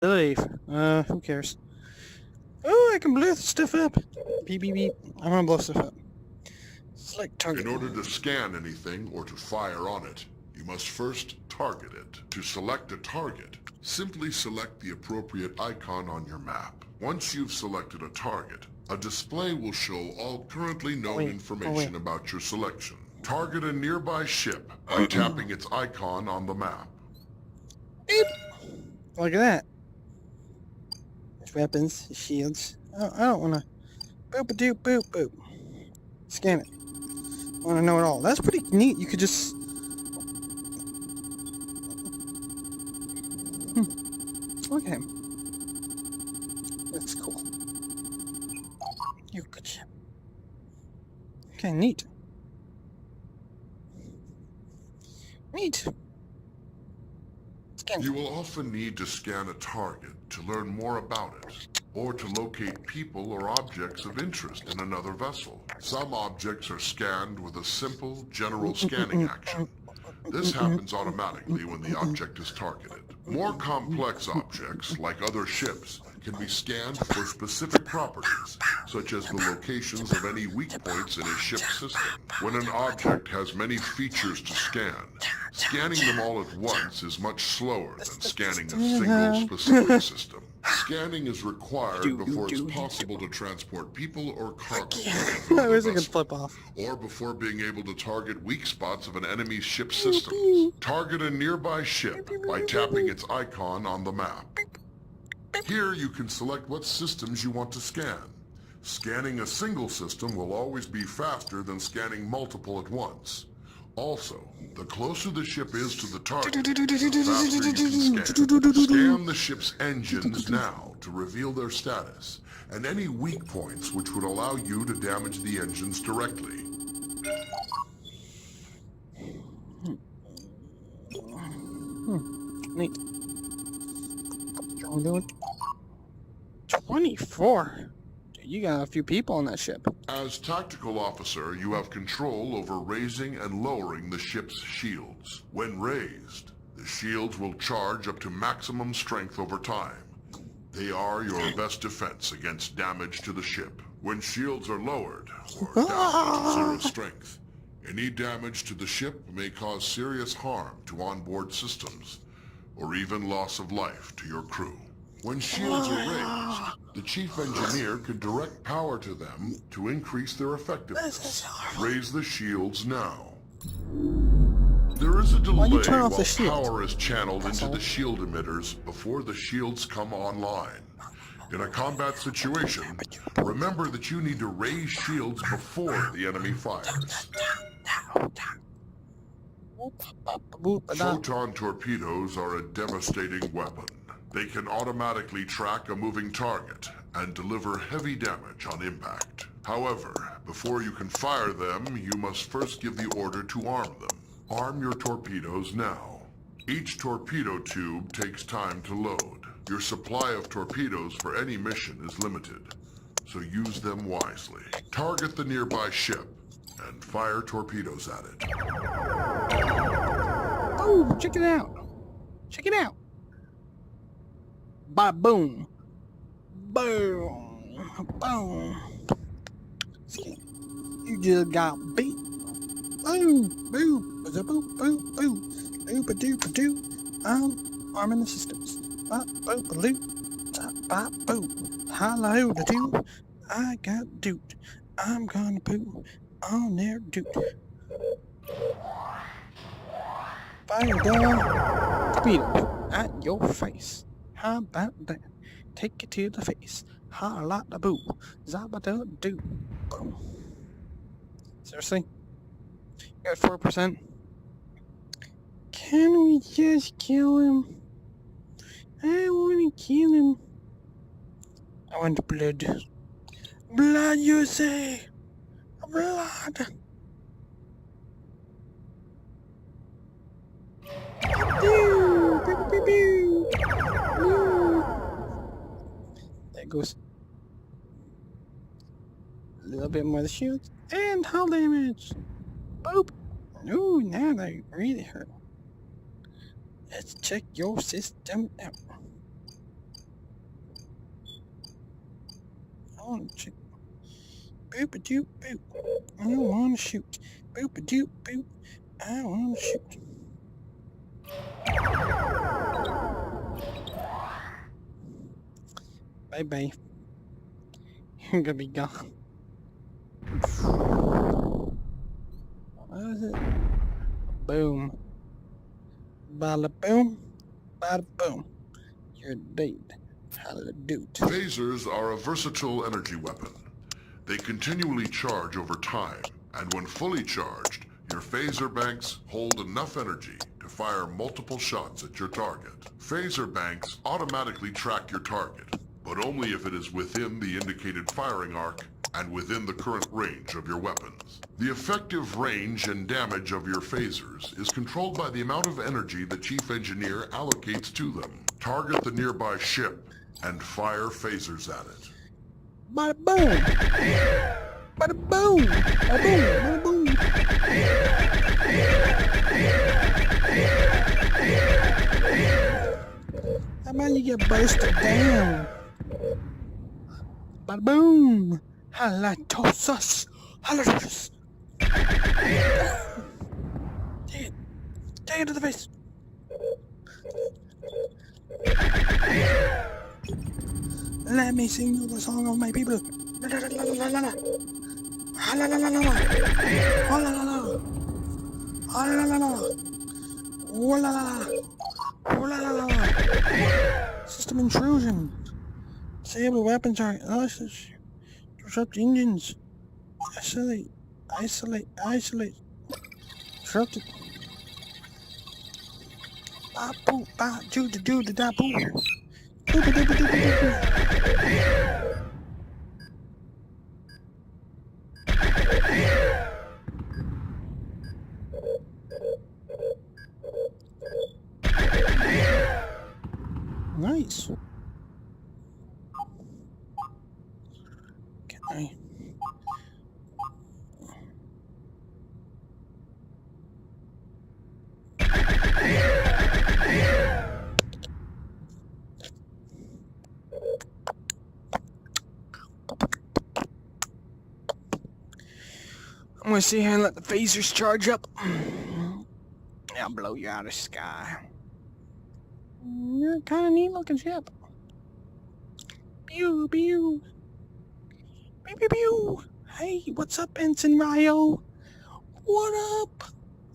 Believe. Who cares? Oh, I can blow stuff up. Beep, beep, beep. I want to blow stuff up. Select target. In order to scan anything or to fire on it, you must first target it. To select a target, simply select the appropriate icon on your map. Once you've selected a target, a display will show all currently known information about your selection. Target a nearby ship by tapping its icon on the map. Beep. Look at that. There's weapons, shields. Oh, I don't want to. Boop a doop boop boop. Scan it. I want to know it all. That's pretty neat. You could just. Okay. That's cool. You good ship. Okay, neat. Neat. Scan. You will often need to scan a target to learn more about it, or to locate people or objects of interest in another vessel. Some objects are scanned with a simple, general scanning action. This happens automatically when the object is targeted. More complex objects, like other ships, can be scanned for specific properties, such as the locations of any weak points in a ship's system. When an object has many features to scan, scanning them all at once is much slower than scanning a single specific system. Scanning is required before it's possible to transport people or cargo, I wish I could flip off. or before being able to target weak spots of an enemy's ship systems. Target a nearby ship by tapping its icon on the map. Here you can select what systems you want to scan. Scanning a single system will always be faster than scanning multiple at once. Also, the closer the ship is to the target, the faster you can scan. Scan the ship's engines now to reveal their status, and any weak points which would allow you to damage the engines directly. Neat. 24. Dude, you got a few people on that ship. As tactical officer, you have control over raising and lowering the ship's shields. When raised, the shields will charge up to maximum strength over time. They are your best defense against damage to the ship. When shields are lowered, or down to zero strength, any damage to the ship may cause serious harm to onboard systems, or even loss of life to your crew. When shields are raised, the chief engineer can direct power to them to increase their effectiveness. Raise the shields now. There is a delay while power is channeled into the shield emitters before the shields come online. In a combat situation, remember that you need to raise shields before the enemy fires. Photon torpedoes are a devastating weapon. They can automatically track a moving target and deliver heavy damage on impact. However, before you can fire them, you must first give the order to arm them. Arm your torpedoes now. Each torpedo tube takes time to load. Your supply of torpedoes for any mission is limited, so use them wisely. Target the nearby ship and fire torpedoes at it. Oh, check it out. Check it out. Ba boom. Boom. Boom. You just got beat. Boom. Boom. Boom. Boom. Boom. Boom. Doop. Doop. I'm arming the systems. Bop. Boop. Loop. Top. Bop. Boom. Hello. The dude. I got doot. I'm gonna poo on their doot. Fire down. Torpedo at your face. How about that? Take it to the face. Holla da boo. Zabba doo. Boom. Seriously? You got 4%? Can we just kill him? I wanna kill him. I want blood. Blood, you say? Blood. Pew, pew, pew, pew. There goes a little bit more of the shield and hull damage. Boop. Ooh, now they really hurt. Let's check your system out. wanna shoot. Boop-a-doop boop. I wanna shoot. Boop-a-doop boop. I wanna shoot. Bye bye. You're gonna be gone. What is it? Boom. Bada boom. Bada boom. You're dead. Hallelujah. Phasers are a versatile energy weapon. They continually charge over time, and when fully charged, your phaser banks hold enough energy to fire multiple shots at your target. Phaser banks automatically track your target, but only if it is within the indicated firing arc and within the current range of your weapons. The effective range and damage of your phasers is controlled by the amount of energy the Chief Engineer allocates to them. Target the nearby ship and fire phasers at it. Bada boom! Bada boom! Bada boom! Bada boom! How about you get bursted down? Bada boom! Halatosis! Halatosis! Take it! Take it to the face! Let me sing you the song of my people. La la la la la la la. Ah la la la la la. Ah la la la. Ah la la la la. Oh la la la. Oh la la la la. System intrusion. Disable weapon target analysis. Disrupt engines. Isolate. Isolate. Isolate. Disrupted. Ba boo ba do da do da da boo. Nice. Can I? I'm gonna sit here and let the phasers charge up. I'll blow you out of the sky. You're a kind of neat looking ship. Pew pew. Pew pew pew. Hey, what's up, Ensign Ryo? What up,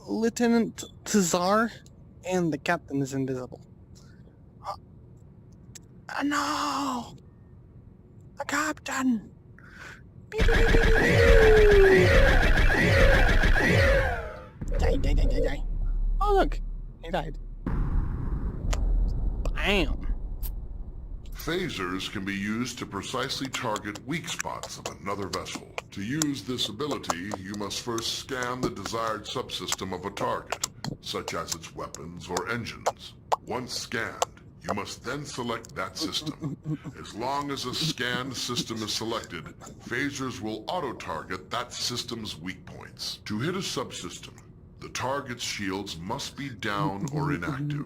Lieutenant Tazar? And the captain is invisible. No! The captain! Pew pew pew pew pew. Die. Oh, look. He died. Bam. Phasers can be used to precisely target weak spots of another vessel. To use this ability, you must first scan the desired subsystem of a target, such as its weapons or engines. Once scanned, you must then select that system. As long as a scanned system is selected, phasers will auto-target that system's weak points. To hit a subsystem, the target's shields must be down or inactive.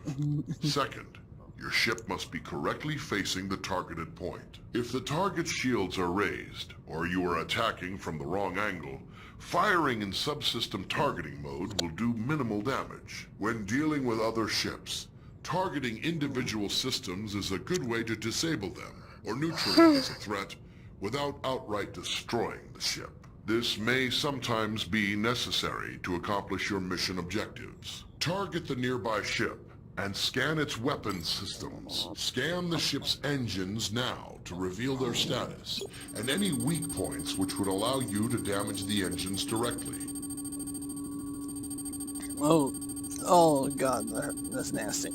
Second, your ship must be correctly facing the targeted point. If the target's shields are raised, or you are attacking from the wrong angle, firing in subsystem targeting mode will do minimal damage. When dealing with other ships, targeting individual systems is a good way to disable them or neutralize a threat without outright destroying the ship. This may sometimes be necessary to accomplish your mission objectives. Target the nearby ship and scan its weapons systems. Scan the ship's engines now to reveal their status and any weak points which would allow you to damage the engines directly. Oh God, that's nasty.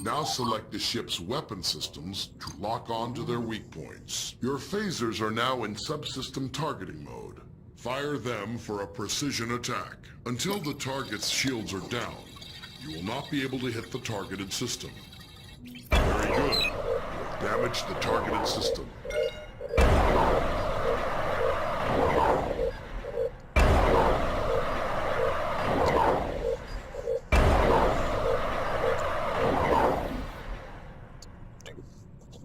Now select the ship's weapon systems to lock on to their weak points. Your phasers are now in subsystem targeting mode. Fire them for a precision attack. Until the target's shields are down, you will not be able to hit the targeted system. Very good. Damage the targeted system.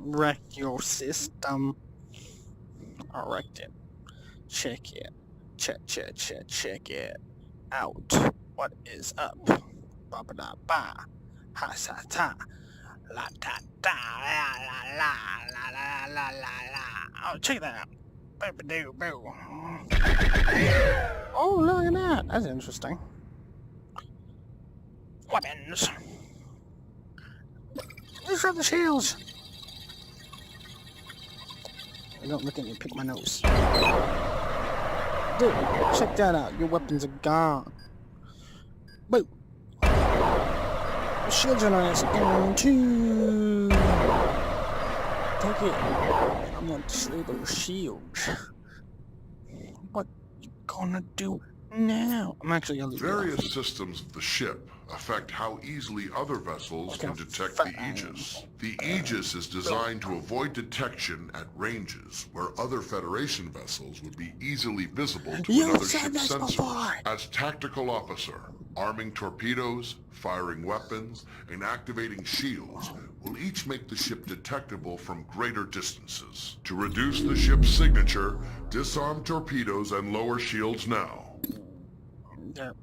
Wreck your system. I wrecked it. Check it. Check it out. What is up? Ba ba da ba. Ha sa ta. La da da. La la la la la la la. Oh, check that out. Boo ba doo boo. Oh, look at that. That's interesting. Weapons. These are the shields. Don't look at me, pick my nose. Dude, check that out. Your weapons are gone. Boo. The shields are nice. Too. Take it. I'm gonna destroy those shields. What you gonna do now? I'm actually gonna leave. Various systems of the ship affect how easily other vessels can detect the Aegis. The Aegis is designed to avoid detection at ranges where other Federation vessels would be easily visible to another ship's sensors. As tactical officer, arming torpedoes, firing weapons, and activating shields will each make the ship detectable from greater distances. To reduce the ship's signature, disarm torpedoes and lower shields now. Yep.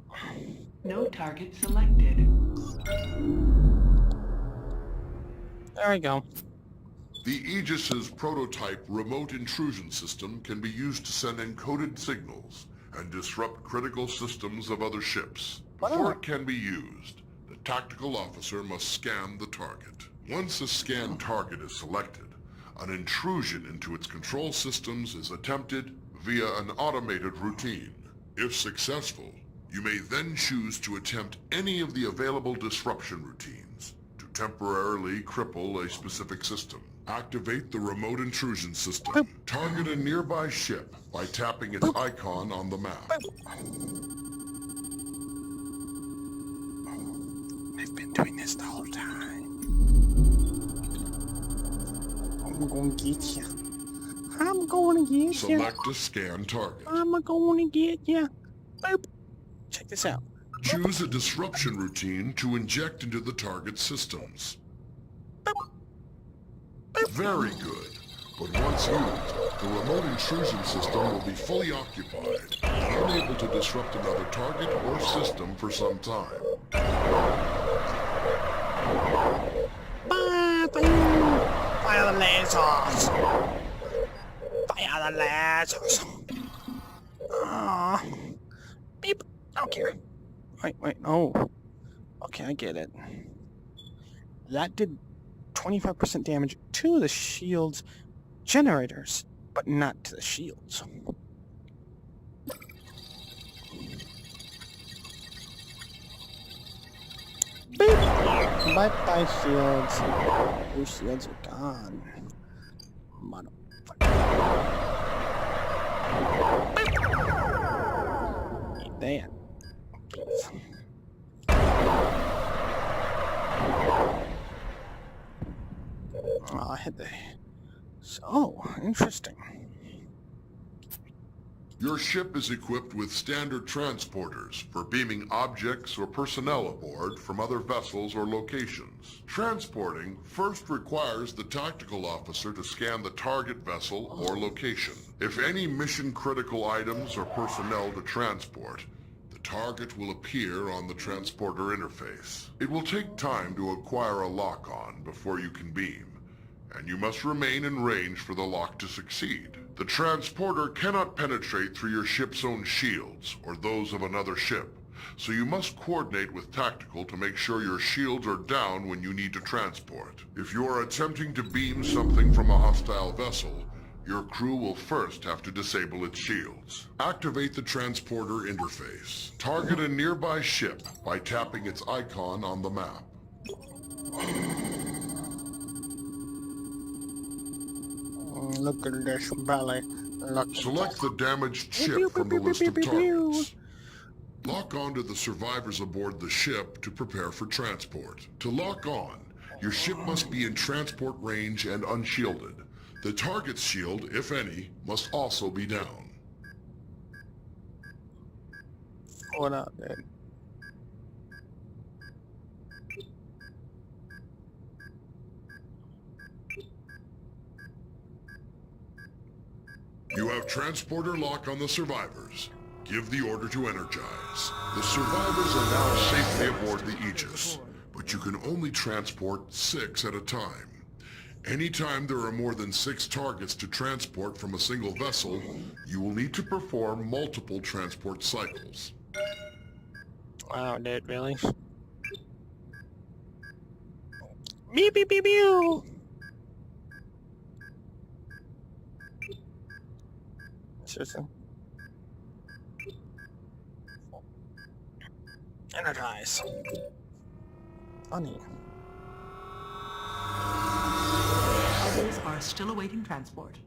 No target selected. There we go. The Aegis's prototype remote intrusion system can be used to send encoded signals and disrupt critical systems of other ships. Before it can be used, the tactical officer must scan the target. Once a scanned target is selected, an intrusion into its control systems is attempted via an automated routine. If successful, you may then choose to attempt any of the available disruption routines to temporarily cripple a specific system. Activate the remote intrusion system. Target a nearby ship by tapping its icon on the map. I've been doing this the whole time. I'm gonna get you. I'm gonna get you. Select a scan target. I'm gonna get you. Boop. Check this out. Choose a disruption routine to inject into the target systems. Very good. But once used, the remote intrusion system will be fully occupied and unable to disrupt another target or system for some time. Fire the lasers! Fire the lasers! Beep! I don't care. Wait, oh. Okay, I get it. That did 25% damage to the shield's generators, but not to the shields. Beep! Bye-bye, shields. Your shields are gone. Motherfucker. Eat that. Oh, I hit the... So, interesting. Your ship is equipped with standard transporters for beaming objects or personnel aboard from other vessels or locations. Transporting first requires the tactical officer to scan the target vessel or location. If any mission-critical items or personnel to transport, the target will appear on the transporter interface. It will take time to acquire a lock-on before you can beam, and you must remain in range for the lock to succeed. The transporter cannot penetrate through your ship's own shields or those of another ship, so you must coordinate with tactical to make sure your shields are down when you need to transport. If you are attempting to beam something from a hostile vessel, your crew will first have to disable its shields. Activate the transporter interface. Target a nearby ship by tapping its icon on the map. Look at this belly. Select the damaged ship from the list of targets. Lock on to the survivors aboard the ship to prepare for transport. To lock on, your ship must be in transport range and unshielded. The target's shield, if any, must also be down. What up, dude? You have transporter lock on the survivors. Give the order to energize. The survivors are now safely aboard the Aegis, but you can only transport 6 at a time. Anytime there are more than 6 targets to transport from a single vessel, you will need to perform multiple transport cycles. Wow, dude, really? Beep beep beep beep. Seriously. Energize. Funny. Others are still awaiting transport.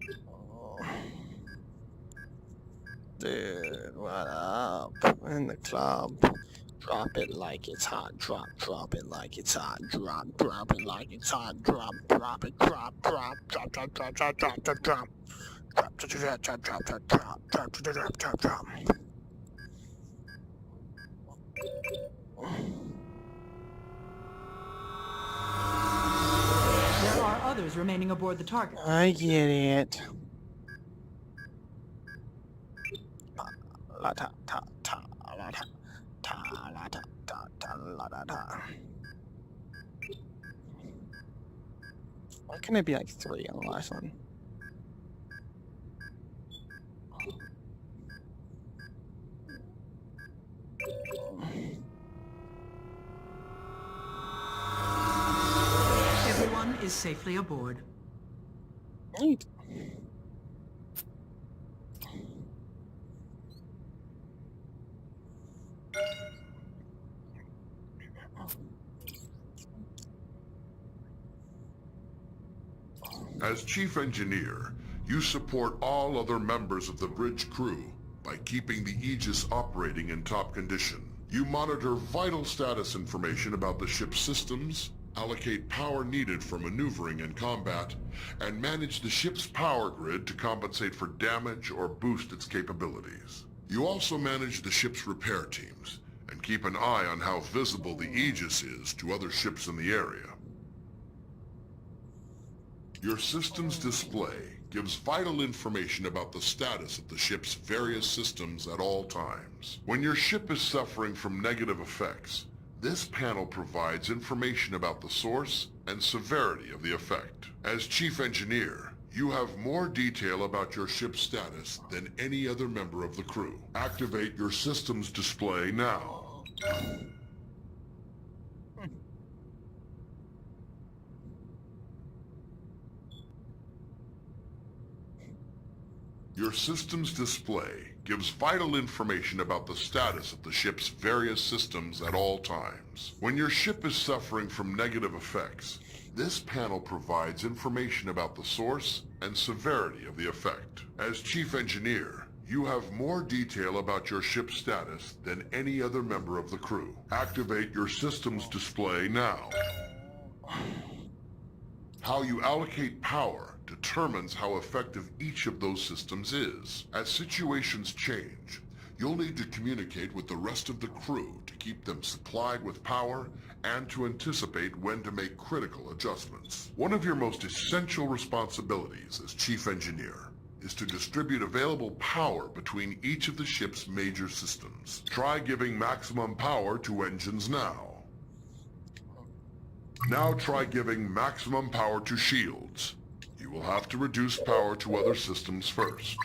Dude, what up? In the club. Drop it like it's hot. Drop it like it's hot. Drop it like it's hot. Drop it, drop, drop. Drop, drop, drop, drop, drop, drop, drop, drop. Drop, drop, drop, drop, drop, drop, drop, drop, drop, drop. There are others remaining aboard the target. I get it. La ta ta ta la ta ta la ta ta ta la ta ta. Why can it be like 3 on the last one? Everyone is safely aboard. Neat. As Chief Engineer, you support all other members of the bridge crew by keeping the Aegis operating in top condition. You monitor vital status information about the ship's systems, allocate power needed for maneuvering and combat, and manage the ship's power grid to compensate for damage or boost its capabilities. You also manage the ship's repair teams and keep an eye on how visible the Aegis is to other ships in the area. Your system's display gives vital information about the status of the ship's various systems at all times. When your ship is suffering from negative effects, this panel provides information about the source and severity of the effect. As Chief Engineer, you have more detail about your ship's status than any other member of the crew. Activate your system's display now. Your system's display gives vital information about the status of the ship's various systems at all times. When your ship is suffering from negative effects, this panel provides information about the source and severity of the effect. As Chief Engineer, you have more detail about your ship's status than any other member of the crew. Activate your system's display now. How you allocate power determines how effective each of those systems is. As situations change, you'll need to communicate with the rest of the crew to keep them supplied with power and to anticipate when to make critical adjustments. One of your most essential responsibilities as Chief Engineer is to distribute available power between each of the ship's major systems. Try giving maximum power to engines now. Now try giving maximum power to shields. You will have to reduce power to other systems first.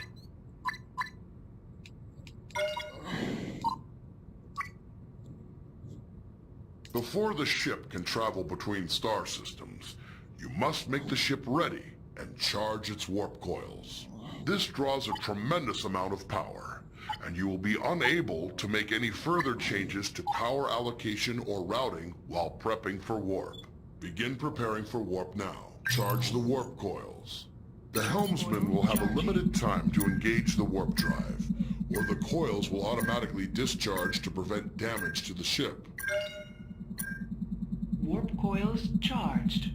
Before the ship can travel between star systems, you must make the ship ready and charge its warp coils. This draws a tremendous amount of power, and you will be unable to make any further changes to power allocation or routing while prepping for warp. Begin preparing for warp now. Charge the warp coils. The helmsman will have a limited time to engage the warp drive, or the coils will automatically discharge to prevent damage to the ship. Warp coils charged.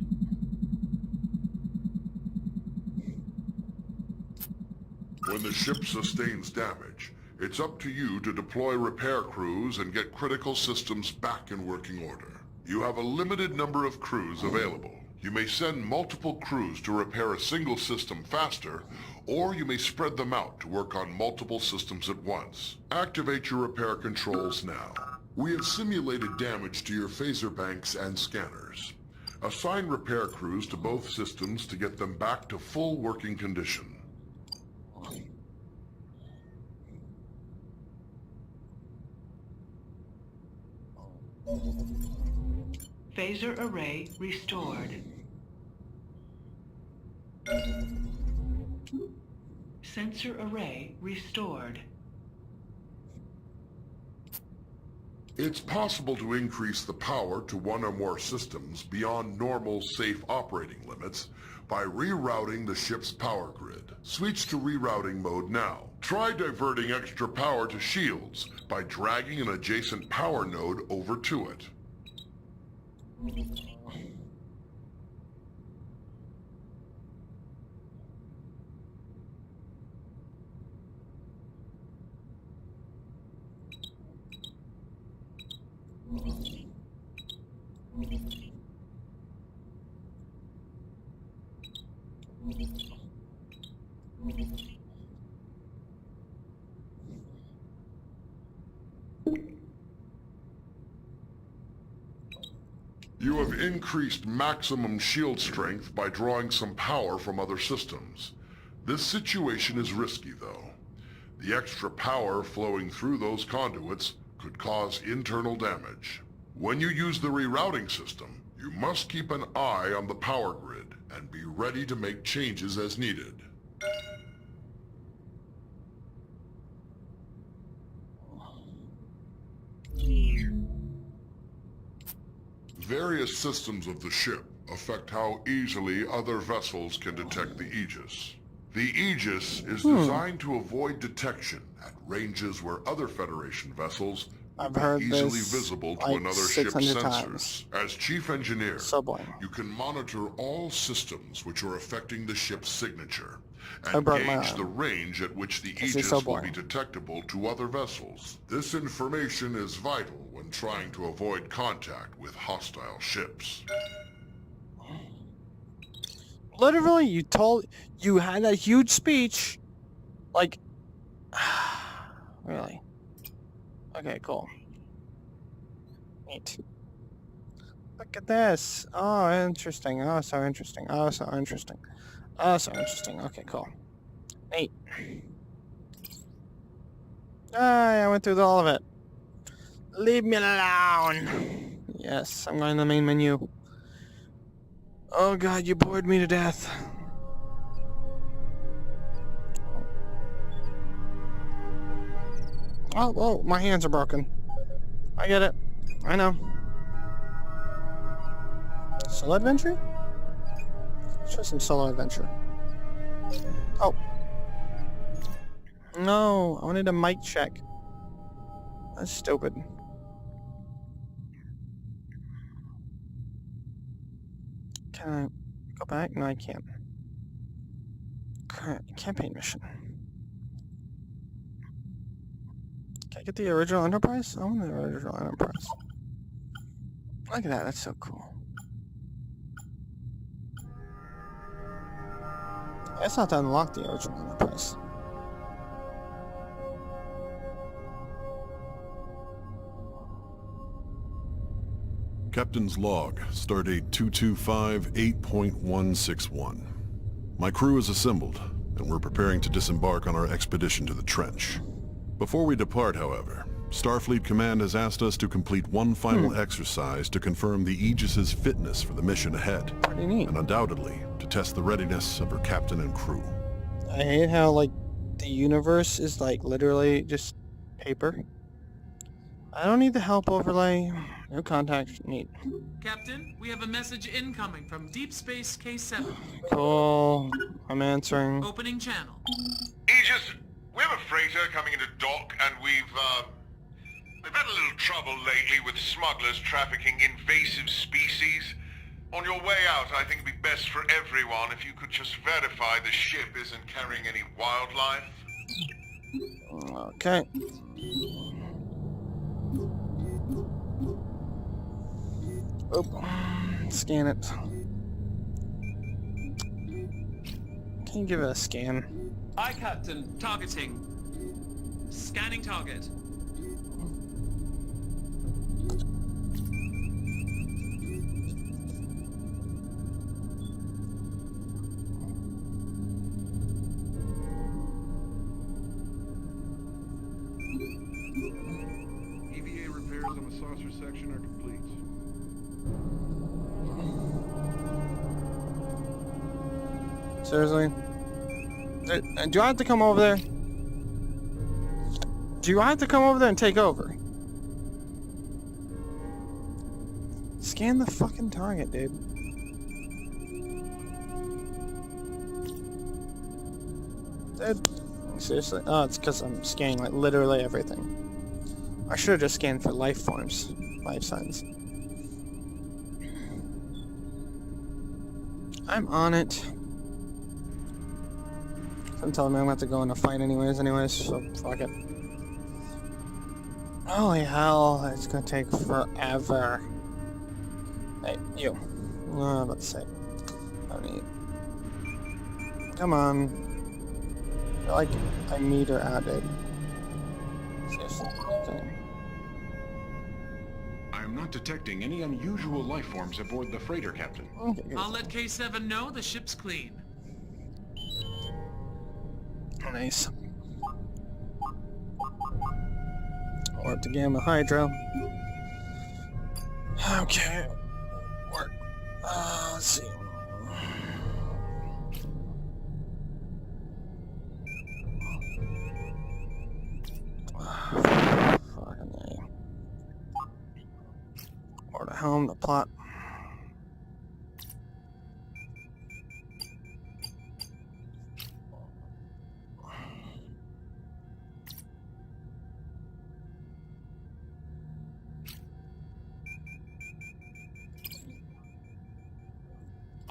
When the ship sustains damage, it's up to you to deploy repair crews and get critical systems back in working order. You have a limited number of crews available. You may send multiple crews to repair a single system faster, or you may spread them out to work on multiple systems at once. Activate your repair controls now. We have simulated damage to your phaser banks and scanners. Assign repair crews to both systems to get them back to full working condition. Phaser array restored. Sensor array restored. It's possible to increase the power to one or more systems beyond normal safe operating limits by rerouting the ship's power grid. Switch to rerouting mode now. Try diverting extra power to shields by dragging an adjacent power node over to it. You have increased maximum shield strength by drawing some power from other systems. This situation is risky, though. The extra power flowing through those conduits could cause internal damage. When you use the rerouting system, you must keep an eye on the power grid and be ready to make changes as needed. Various systems of the ship affect how easily other vessels can detect the Aegis. The Aegis is designed to avoid detection at ranges where other Federation vessels I've will heard be easily this visible to like another ship's 600 sensors. times. As Chief Engineer, So boring. you can monitor all systems which are affecting the ship's signature I and broke my gauge arm. the range at which the This is Aegis so will boring. be detectable to other vessels. This information is vital when trying to avoid contact with hostile ships. Literally, you had that huge speech. Like, really? Okay, cool. Neat. Look at this. Oh, interesting. Oh, so interesting. Oh, so interesting. Oh, so interesting. Okay, cool. Neat. I went through all of it. Leave me alone. Yes, I'm going to the main menu. Oh god, you bored me to death. Oh, whoa, my hands are broken. I get it. I know. Solo adventure? Let's try some solo adventure. Oh. No, I wanted a mic check. That's stupid. Can I go back? No, I can't. Campaign mission. Can I get the original Enterprise? I want the original Enterprise. Look at that, that's so cool. That's not to unlock the original Enterprise. Captain's log, Stardate 225-8.161. My crew is assembled, and we're preparing to disembark on our expedition to the trench. Before we depart, however, Starfleet Command has asked us to complete one final exercise to confirm the Aegis's fitness for the mission ahead, Pretty neat. and undoubtedly to test the readiness of her captain and crew. I hate how, like, the universe is, like, literally just paper. I don't need the help overlay. No contact. Neat. Captain, we have a message incoming from Deep Space K7. Cool. I'm answering. Opening channel. Aegis, we have a freighter coming into dock, and we've had a little trouble lately with smugglers trafficking invasive species. On your way out, I think it'd be best for everyone if you could just verify the ship isn't carrying any wildlife. Okay. Oop. Scan it. Can you give it a scan? Aye, Captain. Targeting. Scanning target. EVA repairs on the saucer section are complete. Seriously? Do I have to come over there? Do I have to come over there and take over? Scan the fucking target, dude. Dude. Seriously? Oh, it's because I'm scanning like literally everything. I should have just scanned for life forms. Life signs. I'm on it. I'm telling me I'm gonna have to go in a fight anyways, so fuck it. Holy hell, it's gonna take forever. Hey, you. Oh, I'm about to say. I don't need. Come on. I feel like I meter out, dude. Seriously. Okay. I am not detecting any unusual life forms aboard the freighter, Captain. Okay, good. I'll let K7 know the ship's clean. Nice. Warp to Gamma Hydro. Okay. Work. Let's see. Fucking A. Or to helm the plot.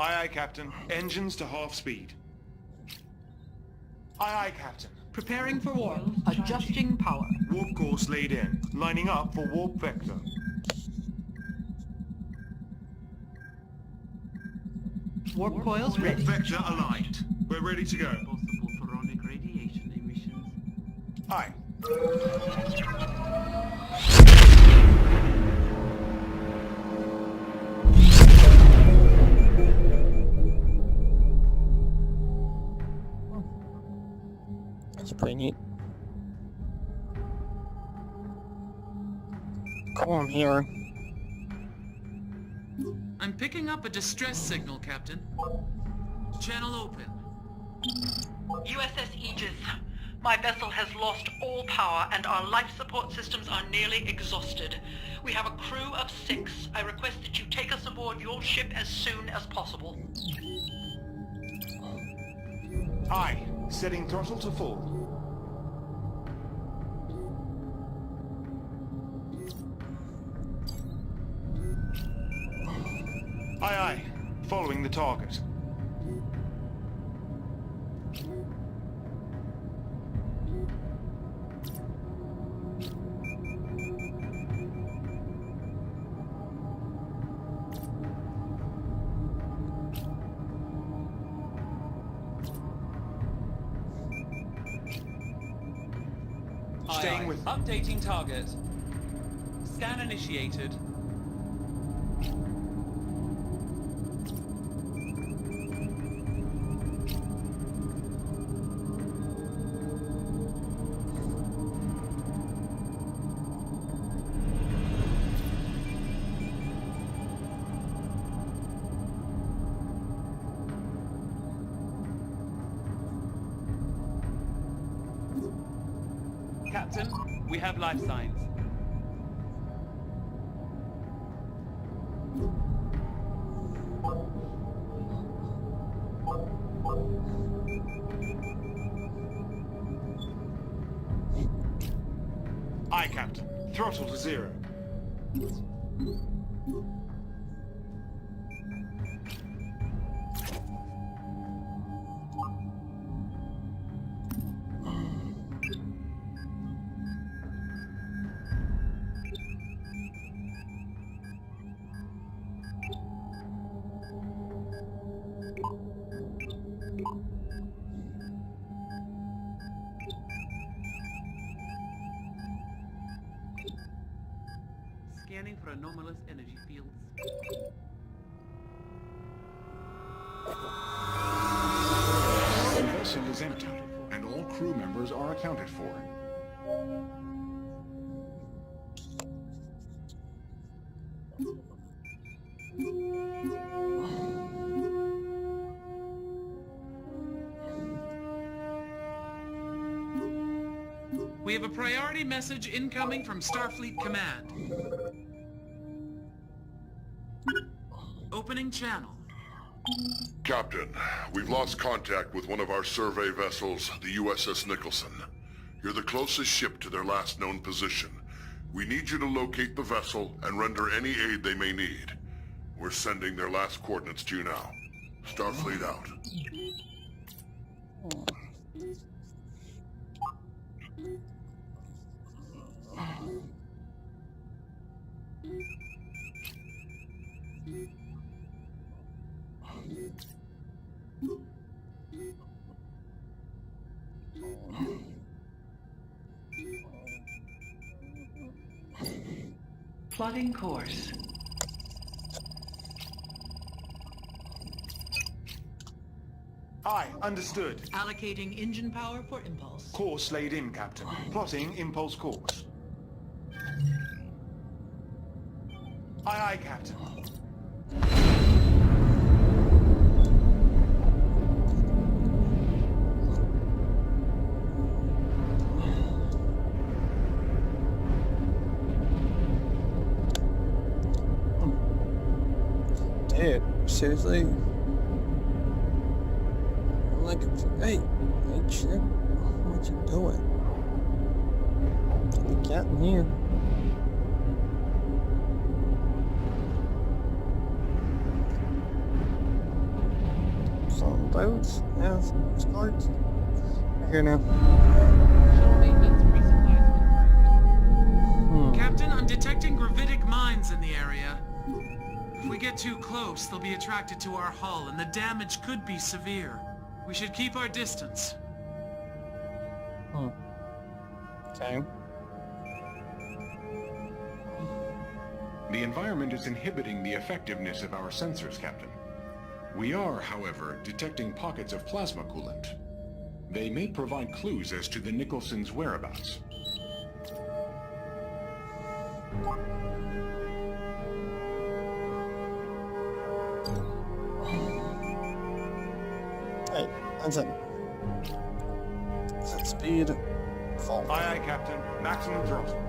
Aye, aye, Captain. Engines to half speed. Aye, aye, Captain. Preparing for warp. Adjusting power. Warp course laid in. Lining up for warp vector. Warp coils Warp ready. vector aligned. We're ready to go. Possible photonic radiation emissions. Aye. That's pretty neat. Cool, I'm here. I'm picking up a distress signal, Captain. Channel open. USS Aegis. My vessel has lost all power and our life support systems are nearly exhausted. We have a crew of 6. I request that you take us aboard your ship as soon as possible. Aye. Setting throttle to full. Aye, aye. Following the target. Staying with... Updating target. Scan initiated. Captain, we have life signs. Aye, Captain. Throttle to 0. anomalous energy fields. The vessel is empty, and all crew members are accounted for. We have a priority message incoming from Starfleet Command. Opening channel. Captain, we've lost contact with one of our survey vessels, the USS Nicholson. You're the closest ship to their last known position. We need you to locate the vessel and render any aid they may need. We're sending their last coordinates to you now. Starfleet out. Plotting course. Aye, understood. Allocating engine power for impulse. Course laid in, Captain. Plotting impulse course. Aye, aye, Captain. Dude, seriously? I'm like, hey shit, what you doing? Get in here. Some boats have starts. Here now. Shuttle maintenance resupplies confirmed. Captain, I'm detecting gravitic mines in the area. If we get too close, they'll be attracted to our hull, and the damage could be severe. We should keep our distance. Okay. The environment is inhibiting the effectiveness of our sensors, Captain. We are, however, detecting pockets of plasma coolant. They may provide clues as to the Nicholson's whereabouts. Hey, that's it. Set speed. Fall. Aye, aye, Captain. Maximum throttle.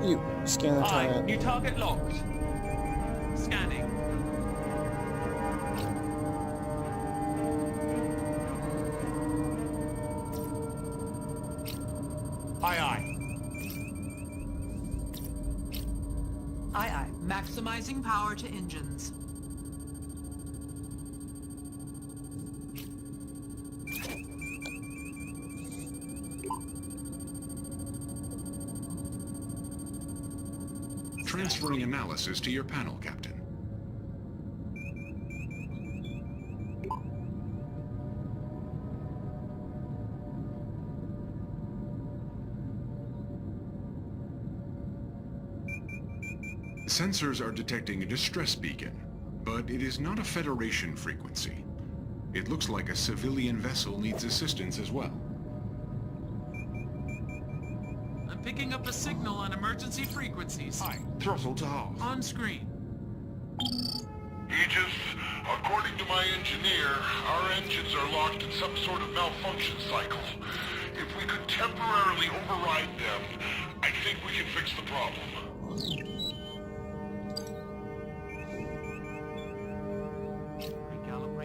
You scan the Aye, target. new target locked. Scanning. Aye, aye. Aye, aye. Maximizing power to engines. Transferring analysis to your panel, Captain. Sensors are detecting a distress beacon, but it is not a Federation frequency. It looks like a civilian vessel needs assistance as well. I'm picking up a signal on emergency frequencies. Aye, throttle to half. On screen. Aegis, according to my engineer, our engines are locked in some sort of malfunction cycle. If we could temporarily override them, I think we can fix the problem.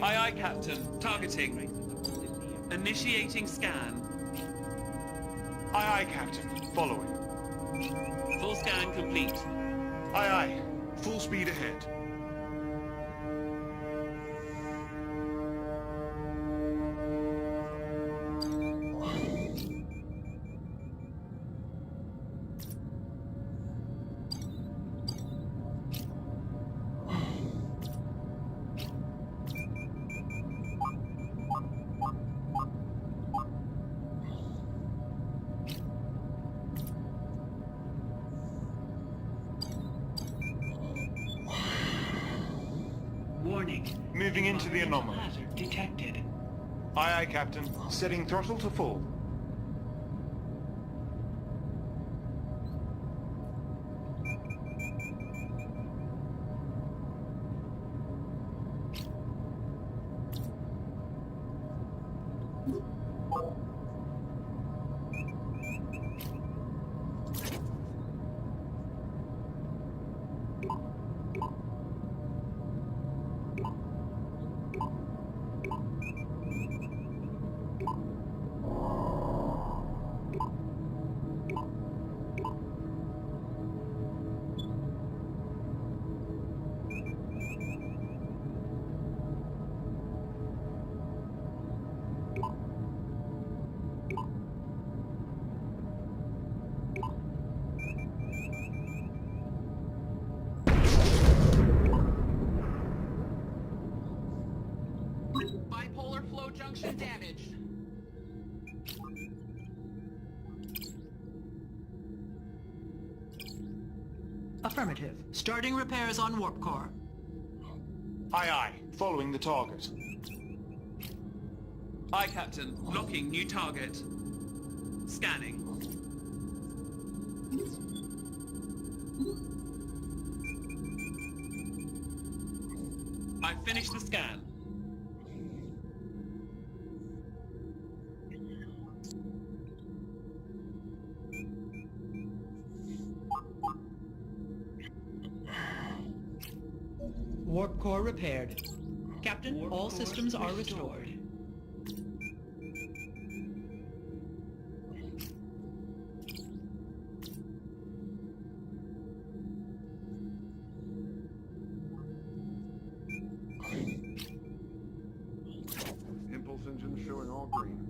Aye, aye, Captain. Targeting. Initiating scan. Aye, aye, Captain. Following. Full scan complete. Aye, aye. Full speed ahead. Shooting into the anomaly. Hazard detected. Aye, aye, Captain. Setting throttle to full. Bipolar flow junction damaged. Affirmative. Starting repairs on warp core. Aye, aye. Following the target. Aye, Captain. Locking new target. Scanning. I finished the scan. Warp core repaired. Captain, all systems are restored. Impulse engine showing all green.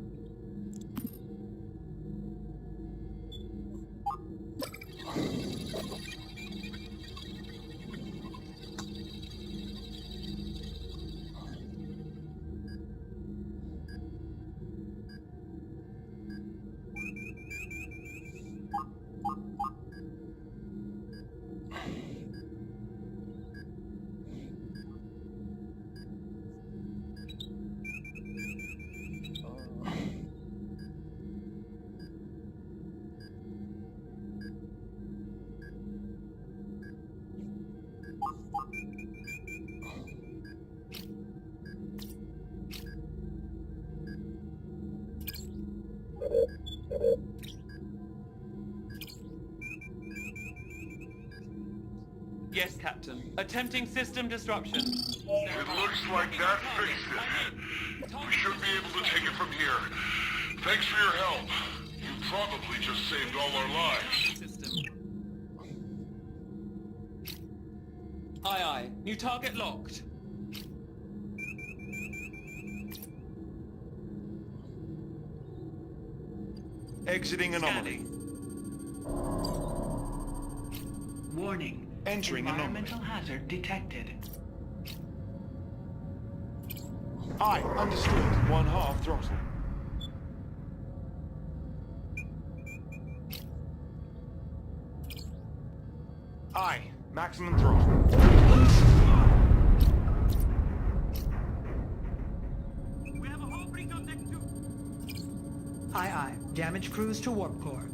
Yes, Captain. Attempting system disruption. It looks like that fixed it. We should be able to take it from here. Thanks for your help. You probably just saved all our lives. System. Aye, aye. New target locked. Exiting anomaly. Warning. Entering anomaly. Environmental hazard detected. Aye, understood. 1/2 throttle. Aye, maximum throttle. We have a whole breach on deck two. Aye, aye. Damage crews to warp core.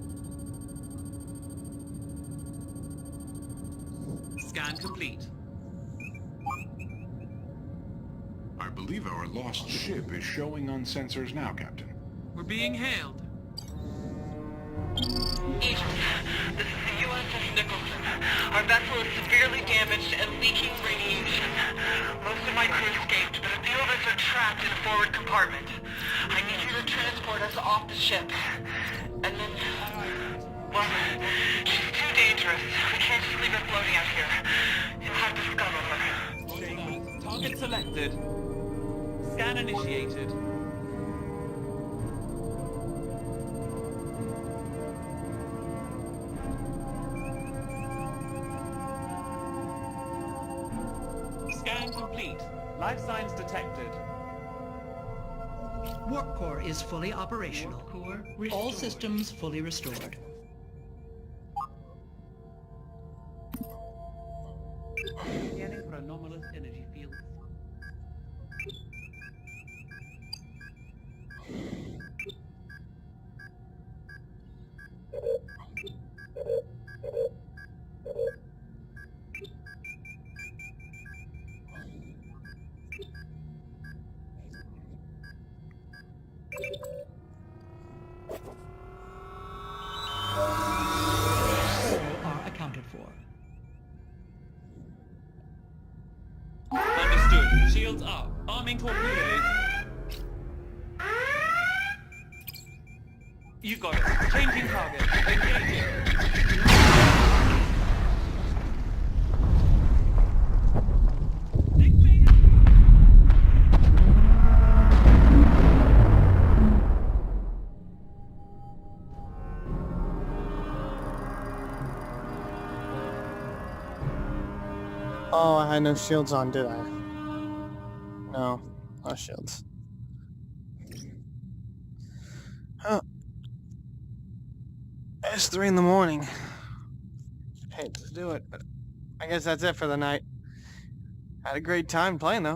Scan complete. I believe our lost ship is showing on sensors now, Captain. We're being hailed. Agent, this is the USS Nicholson. Our vessel is severely damaged and leaking radiation. Most of my crew escaped, but a few of us are trapped in a forward compartment. I need you to transport us off the ship. And then... well, she's too dangerous. We can't just leave her floating out here. You'll have to scuttle her. Target selected. Scan initiated. Scan complete. Life signs detected. Warp core is fully operational. All systems fully restored. Scanning for anomalous energy fields. Incoming torpedoes. You got it. Changing target. Engaging. Oh, I had no shields on, did I? No, no shields. Oh. It's 3 in the morning. Hate to do it, but I guess that's it for the night. Had a great time playing though.